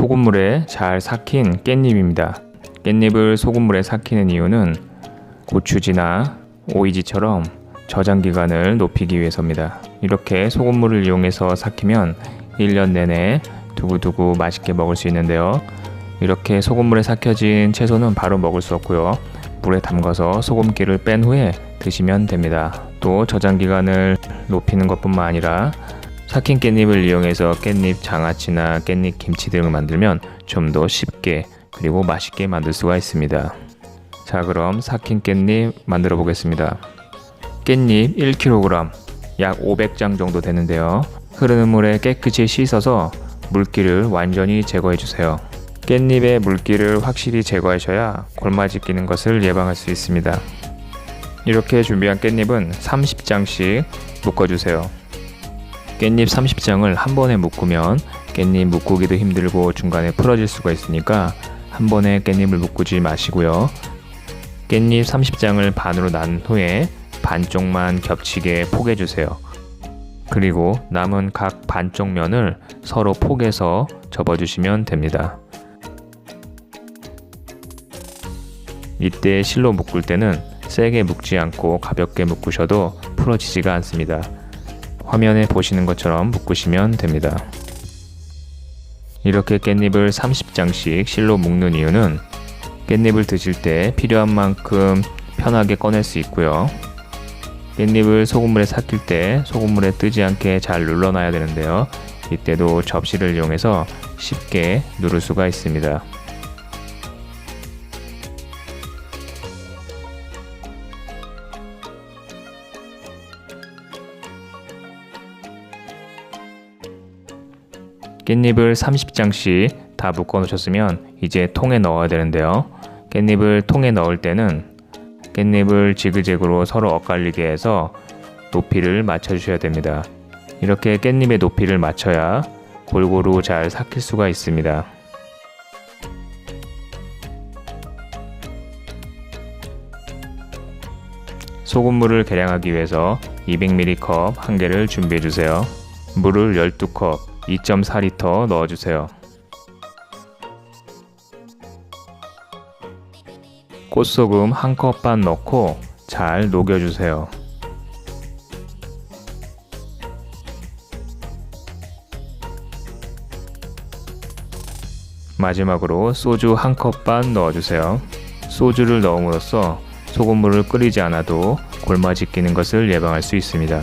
소금물에 잘 삭힌 깻잎입니다. 깻잎을 소금물에 삭히는 이유는 고추지나 오이지처럼 저장기간을 높이기 위해서입니다. 이렇게 소금물을 이용해서 삭히면 1년 내내 두고두고 맛있게 먹을 수 있는데요. 이렇게 소금물에 삭혀진 채소는 바로 먹을 수 없고요. 물에 담가서 소금기를 뺀 후에 드시면 됩니다. 또 저장기간을 높이는 것뿐만 아니라 삭힌 깻잎을 이용해서 깻잎 장아찌나 깻잎 김치 등을 만들면 좀 더 쉽게 그리고 맛있게 만들 수가 있습니다. 자, 그럼 삭힌 깻잎 만들어 보겠습니다. 깻잎 1kg, 약 500장 정도 되는데요. 흐르는 물에 깨끗이 씻어서 물기를 완전히 제거해 주세요. 깻잎의 물기를 확실히 제거하셔야 골마지 끼는 것을 예방할 수 있습니다. 이렇게 준비한 깻잎은 30장씩 묶어주세요. 깻잎 30장을 한 번에 묶으면 깻잎 묶기도 힘들고 중간에 풀어질 수가 있으니까 한 번에 깻잎을 묶지 마시고요. 깻잎 30장을 반으로 나눈 후에 반쪽만 겹치게 포개주세요. 그리고 남은 각 반쪽 면을 서로 포개서 접어주시면 됩니다. 이때 실로 묶을 때는 세게 묶지 않고 가볍게 묶으셔도 풀어지지가 않습니다. 화면에 보시는 것처럼 묶으시면 됩니다. 이렇게 깻잎을 30장씩 실로 묶는 이유는 깻잎을 드실 때 필요한 만큼 편하게 꺼낼 수 있고요. 깻잎을 소금물에 삭힐 때 소금물에 뜨지 않게 잘 눌러놔야 되는데요. 이때도 접시를 이용해서 쉽게 누를 수가 있습니다. 깻잎을 30장씩 다 묶어 놓으셨으면 이제 통에 넣어야 되는데요. 깻잎을 통에 넣을 때는 깻잎을 지그재그로 서로 엇갈리게 해서 높이를 맞춰 주셔야 됩니다. 이렇게 깻잎의 높이를 맞춰야 골고루 잘 삭힐 수가 있습니다. 소금물을 계량하기 위해서 200ml 컵 1개를 준비해 주세요. 물을 12컵 2.4L 넣어주세요. 꽃소금 1컵 반 넣고 잘 녹여주세요. 마지막으로 소주 1컵 반 넣어주세요. 소주를 넣음으로써 소금물을 끓이지 않아도 골마지 끼는 것을 예방할 수 있습니다.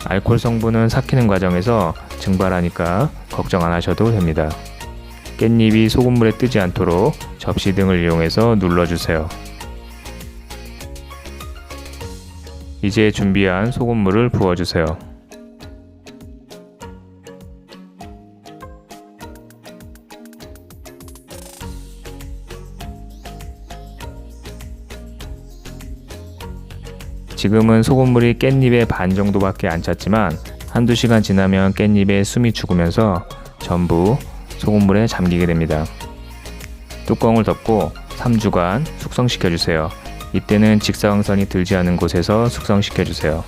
알코올 성분은 삭히는 과정에서 증발하니까 걱정 안 하셔도 됩니다. 깻잎이 소금물에 뜨지 않도록 접시 등을 이용해서 눌러주세요. 이제 준비한 소금물을 부어주세요. 지금은 소금물이 깻잎의 반 정도밖에 안 찼지만 한두 시간 지나면 깻잎에 숨이 죽으면서 전부 소금물에 잠기게 됩니다. 뚜껑을 덮고 3주간 숙성시켜주세요. 이때는 직사광선이 들지 않은 곳에서 숙성시켜주세요.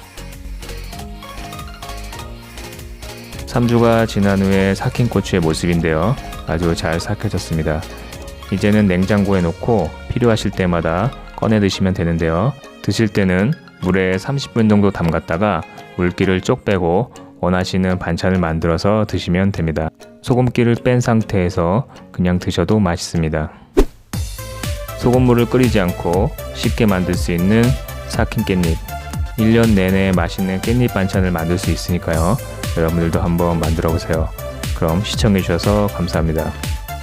3주가 지난 후에 삭힌 고추의 모습인데요. 아주 잘 삭혀졌습니다. 이제는 냉장고에 놓고 필요하실 때마다 꺼내 드시면 되는데요. 드실 때는 물에 30분 정도 담갔다가 물기를 쪽 빼고 원하시는 반찬을 만들어서 드시면 됩니다. 소금기를 뺀 상태에서 그냥 드셔도 맛있습니다. 소금물을 끓이지 않고 쉽게 만들 수 있는 삭힌 깻잎. 1년 내내 맛있는 깻잎 반찬을 만들 수 있으니까요. 여러분들도 한번 만들어 보세요. 그럼 시청해 주셔서 감사합니다.